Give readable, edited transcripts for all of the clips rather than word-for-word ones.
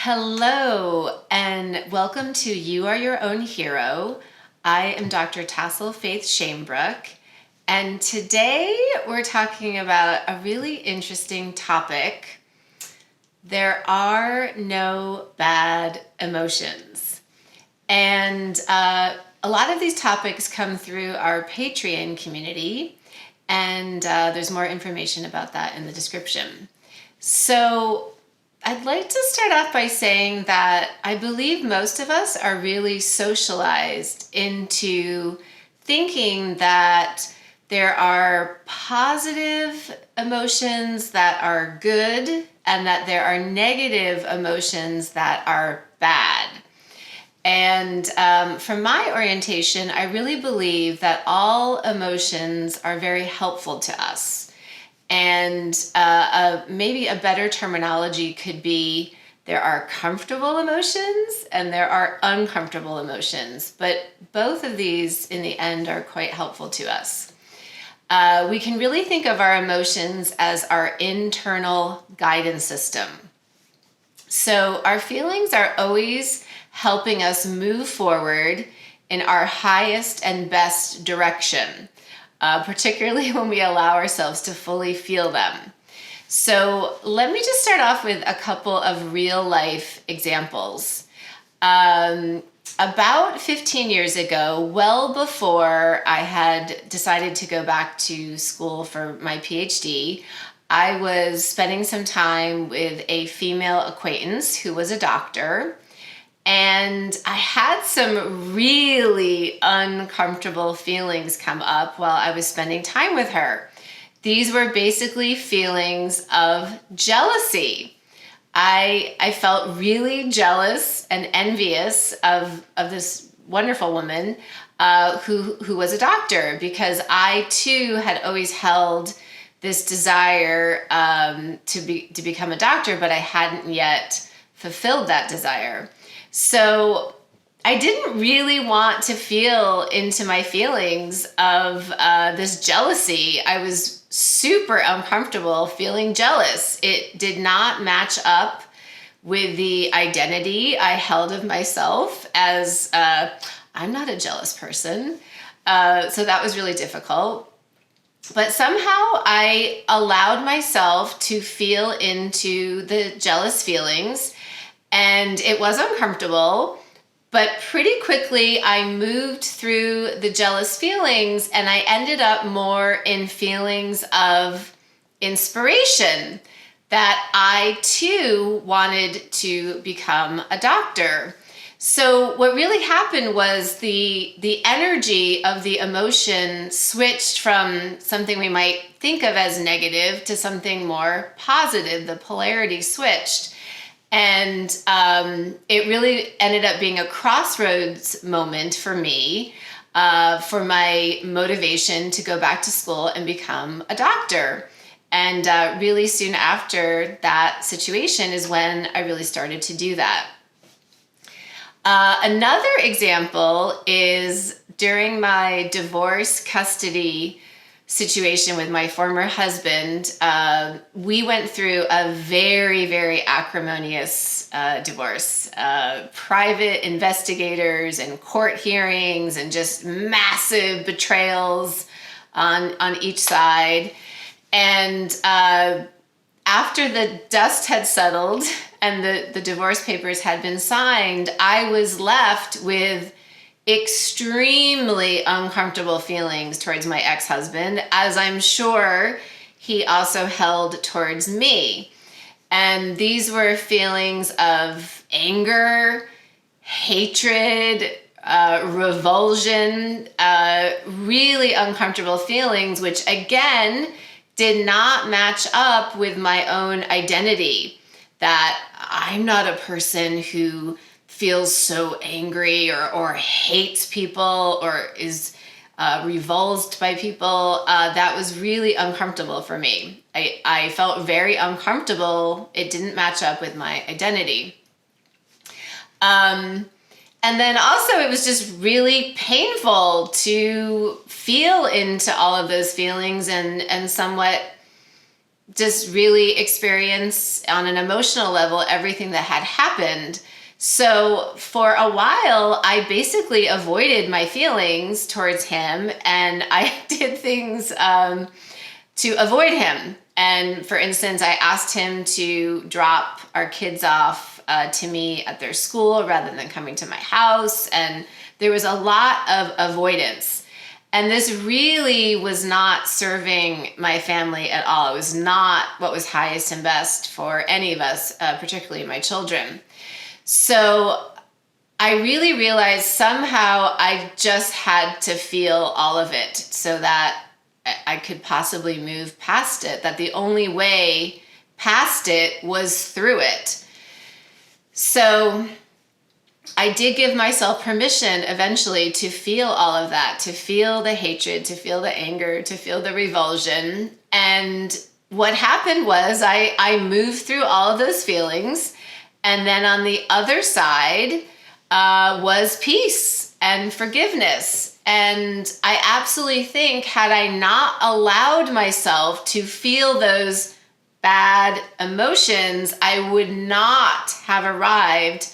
Hello, and welcome to You Are Your Own Hero. I am Dr. Tassel Faith Shamebrook, and today we're talking about a really interesting topic. There are no bad emotions. And a lot of these topics come through our Patreon community, and there's more information about that in the description. So I'd like to start off by saying that I believe most of us are really socialized into thinking that there are positive emotions that are good and that there are negative emotions that are bad. And from my orientation, I really believe that all emotions are very helpful to us. And maybe a better terminology could be there are comfortable emotions and there are uncomfortable emotions, but both of these in the end are quite helpful to us. We can really think of our emotions as our internal guidance system. So our feelings are always helping us move forward in our highest and best direction. Particularly when we allow ourselves to fully feel them. So let me just start off with a couple of real life examples. About 15 years ago, well before I had decided to go back to school for my PhD, I was spending some time with a female acquaintance who was a doctor. And I had some really uncomfortable feelings come up while I was spending time with her. These were basically feelings of jealousy. I felt really jealous and envious of this wonderful woman who was a doctor, because I too had always held this desire to become a doctor, but I hadn't yet fulfilled that desire. So I didn't really want to feel into my feelings of this jealousy. I was super uncomfortable feeling jealous. It did not match up with the identity I held of myself as I'm not a jealous person. So that was really difficult. But somehow I allowed myself to feel into the jealous feelings. And it was uncomfortable, but pretty quickly I moved through the jealous feelings and I ended up more in feelings of inspiration that I too wanted to become a doctor. So what really happened was the energy of the emotion switched from something we might think of as negative to something more positive. The polarity switched. And it really ended up being a crossroads moment for me, for my motivation to go back to school and become a doctor. And really soon after that situation is when I really started to do that. Another example is during my divorce custody situation with my former husband. We went through a very, very acrimonious divorce. Private investigators and court hearings and just massive betrayals on each side. And after the dust had settled and the divorce papers had been signed, I was left with extremely uncomfortable feelings towards my ex-husband, as I'm sure he also held towards me. And these were feelings of anger, hatred, revulsion, really uncomfortable feelings, which again did not match up with my own identity, that I'm not a person who feels so angry or hates people or is revulsed by people. That was really uncomfortable for me. I felt very uncomfortable. It didn't match up with my identity. And then also it was just really painful to feel into all of those feelings and somewhat just really experience on an emotional level everything that had happened. So for a while, I basically avoided my feelings towards him, and I did things to avoid him. And for instance, I asked him to drop our kids off to me at their school rather than coming to my house. And there was a lot of avoidance. And this really was not serving my family at all. It was not what was highest and best for any of us, particularly my children. So I really realized somehow I just had to feel all of it so that I could possibly move past it, that the only way past it was through it. So I did give myself permission eventually to feel all of that, to feel the hatred, to feel the anger, to feel the revulsion. And what happened was I moved through all of those feelings. And then on the other side was peace and forgiveness. And I absolutely think had I not allowed myself to feel those bad emotions, I would not have arrived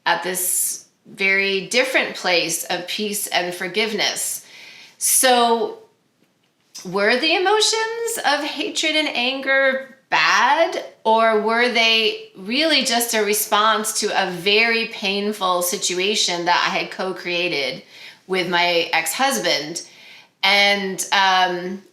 at this very different place of peace and forgiveness. So were the emotions of hatred and anger bad, or were they really just a response to a very painful situation that I had co-created with my ex-husband? And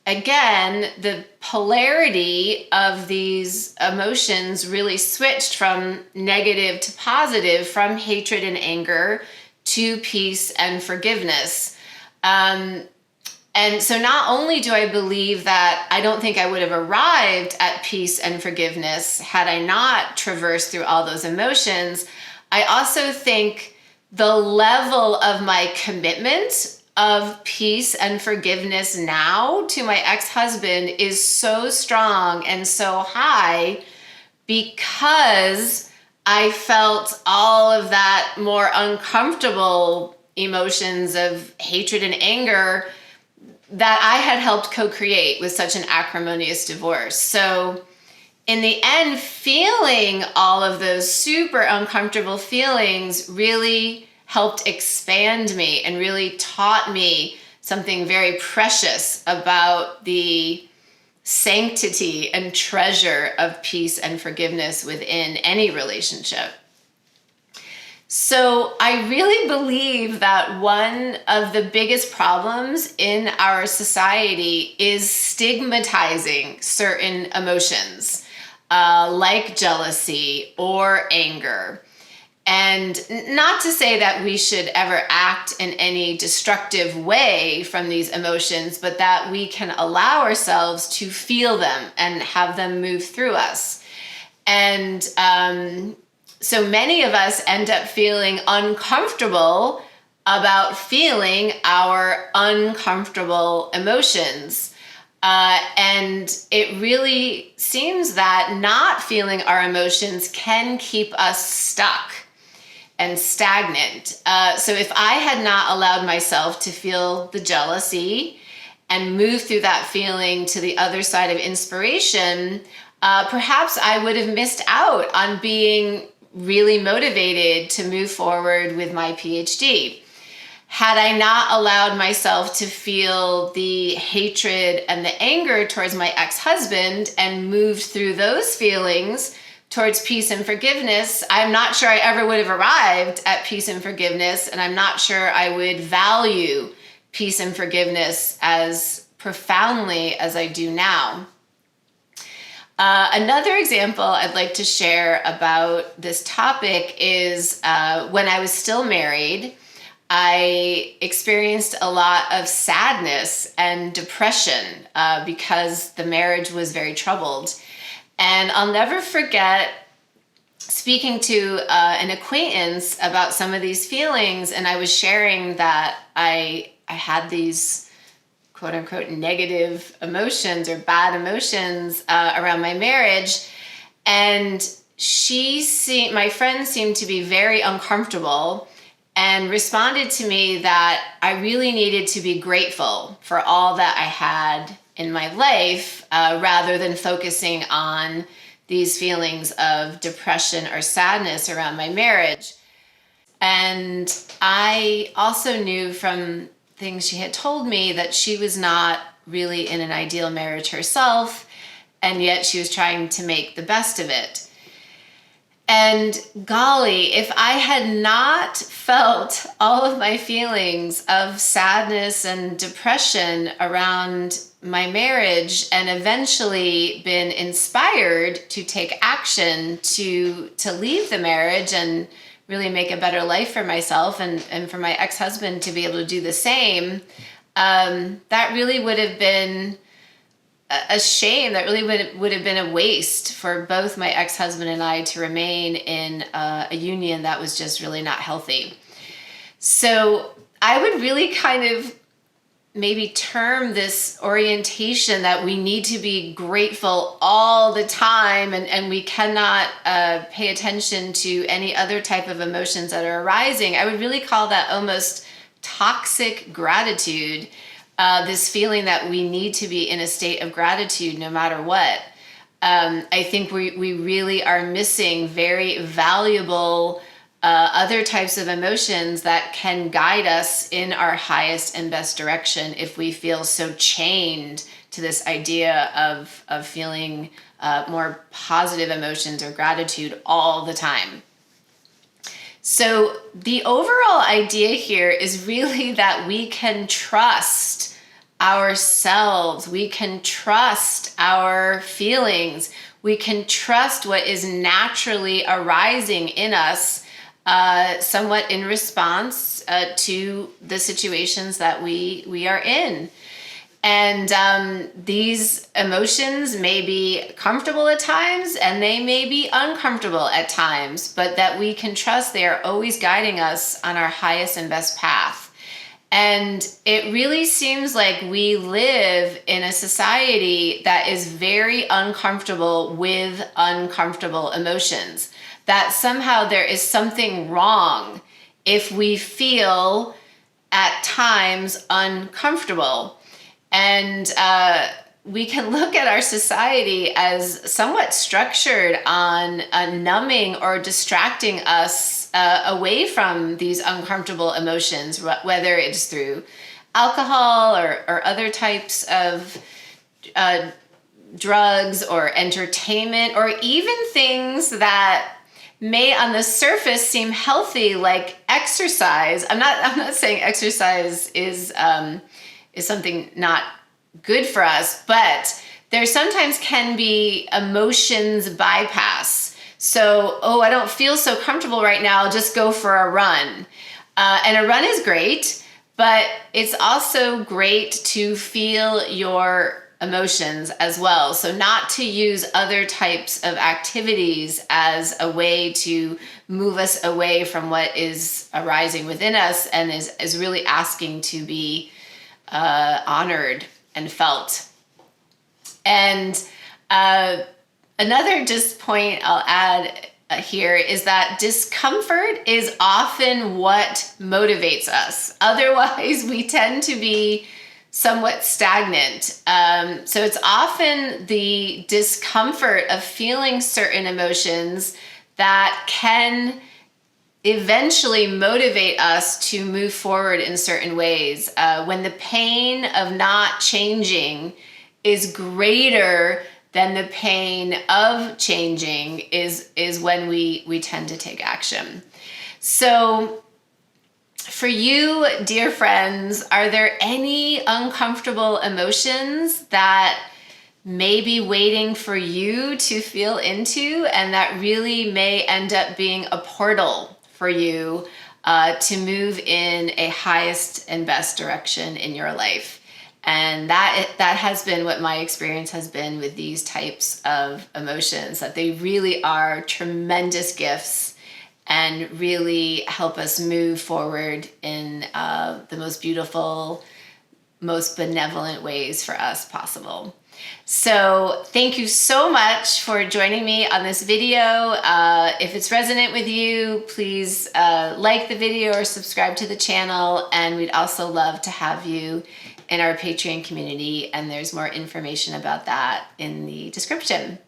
again, the polarity of these emotions really switched from negative to positive, from hatred and anger to peace and forgiveness. And so not only do I believe that I don't think I would have arrived at peace and forgiveness had I not traversed through all those emotions, I also think the level of my commitment of peace and forgiveness now to my ex-husband is so strong and so high because I felt all of that more uncomfortable emotions of hatred and anger that I had helped co-create with such an acrimonious divorce. So in the end, feeling all of those super uncomfortable feelings really helped expand me and really taught me something very precious about the sanctity and treasure of peace and forgiveness within any relationship. So I really believe that one of the biggest problems in our society is stigmatizing certain emotions, like jealousy or anger. And not to say that we should ever act in any destructive way from these emotions, but that we can allow ourselves to feel them and have them move through us. And so many of us end up feeling uncomfortable about feeling our uncomfortable emotions. And it really seems that not feeling our emotions can keep us stuck and stagnant. So if I had not allowed myself to feel the jealousy and move through that feeling to the other side of inspiration, perhaps I would have missed out on being really motivated to move forward with my PhD. Had I not allowed myself to feel the hatred and the anger towards my ex-husband and moved through those feelings towards peace and forgiveness, I'm not sure I ever would have arrived at peace and forgiveness, and I'm not sure I would value peace and forgiveness as profoundly as I do now. Another example I'd like to share about this topic is when I was still married, I experienced a lot of sadness and depression because the marriage was very troubled. And I'll never forget speaking to an acquaintance about some of these feelings, and I was sharing that I had these quote unquote negative emotions or bad emotions around my marriage. And my friend seemed to be very uncomfortable and responded to me that I really needed to be grateful for all that I had in my life, rather than focusing on these feelings of depression or sadness around my marriage. And I also knew from things she had told me that she was not really in an ideal marriage herself, and yet she was trying to make the best of it. And golly, if I had not felt all of my feelings of sadness and depression around my marriage and eventually been inspired to take action to leave the marriage and really make a better life for myself and for my ex-husband to be able to do the same, that really would have been a shame. That really would have been a waste for both my ex-husband and I to remain in a union that was just really not healthy. So I would really kind of maybe term this orientation that we need to be grateful all the time, and we cannot pay attention to any other type of emotions that are arising. I would really call that almost toxic gratitude. This feeling that we need to be in a state of gratitude no matter what. I think we really are missing very valuable other types of emotions that can guide us in our highest and best direction if we feel so chained to this idea of feeling more positive emotions or gratitude all the time. So the overall idea here is really that we can trust ourselves, we can trust our feelings, we can trust what is naturally arising in us, somewhat in response to the situations that we are in. And these emotions may be comfortable at times and they may be uncomfortable at times, but that we can trust they are always guiding us on our highest and best path. And it really seems like we live in a society that is very uncomfortable with uncomfortable emotions, that somehow there is something wrong if we feel at times uncomfortable. And we can look at our society as somewhat structured on numbing or distracting us away from these uncomfortable emotions, whether it's through alcohol or other types of drugs or entertainment, or even things that may on the surface seem healthy, like exercise. I'm not saying exercise is something not good for us, but there sometimes can be emotions bypass. So, I don't feel so comfortable right now, I'll just go for a run. And a run is great, but it's also great to feel your emotions as well. So not to use other types of activities as a way to move us away from what is arising within us and is really asking to be honored and felt. And another just point I'll add here is that discomfort is often what motivates us. Otherwise, we tend to be somewhat stagnant. So it's often the discomfort of feeling certain emotions that can eventually motivate us to move forward in certain ways. When the pain of not changing is greater than the pain of changing is when we tend to take action. So for you, dear friends, are there any uncomfortable emotions that may be waiting for you to feel into and that really may end up being a portal for you to move in a highest and best direction in your life? And that has been what my experience has been with these types of emotions, that they really are tremendous gifts and really help us move forward in the most beautiful, most benevolent ways for us possible. So thank you so much for joining me on this video. If it's resonant with you, please like the video or subscribe to the channel. And we'd also love to have you in our Patreon community, and there's more information about that in the description.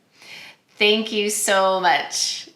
Thank you so much.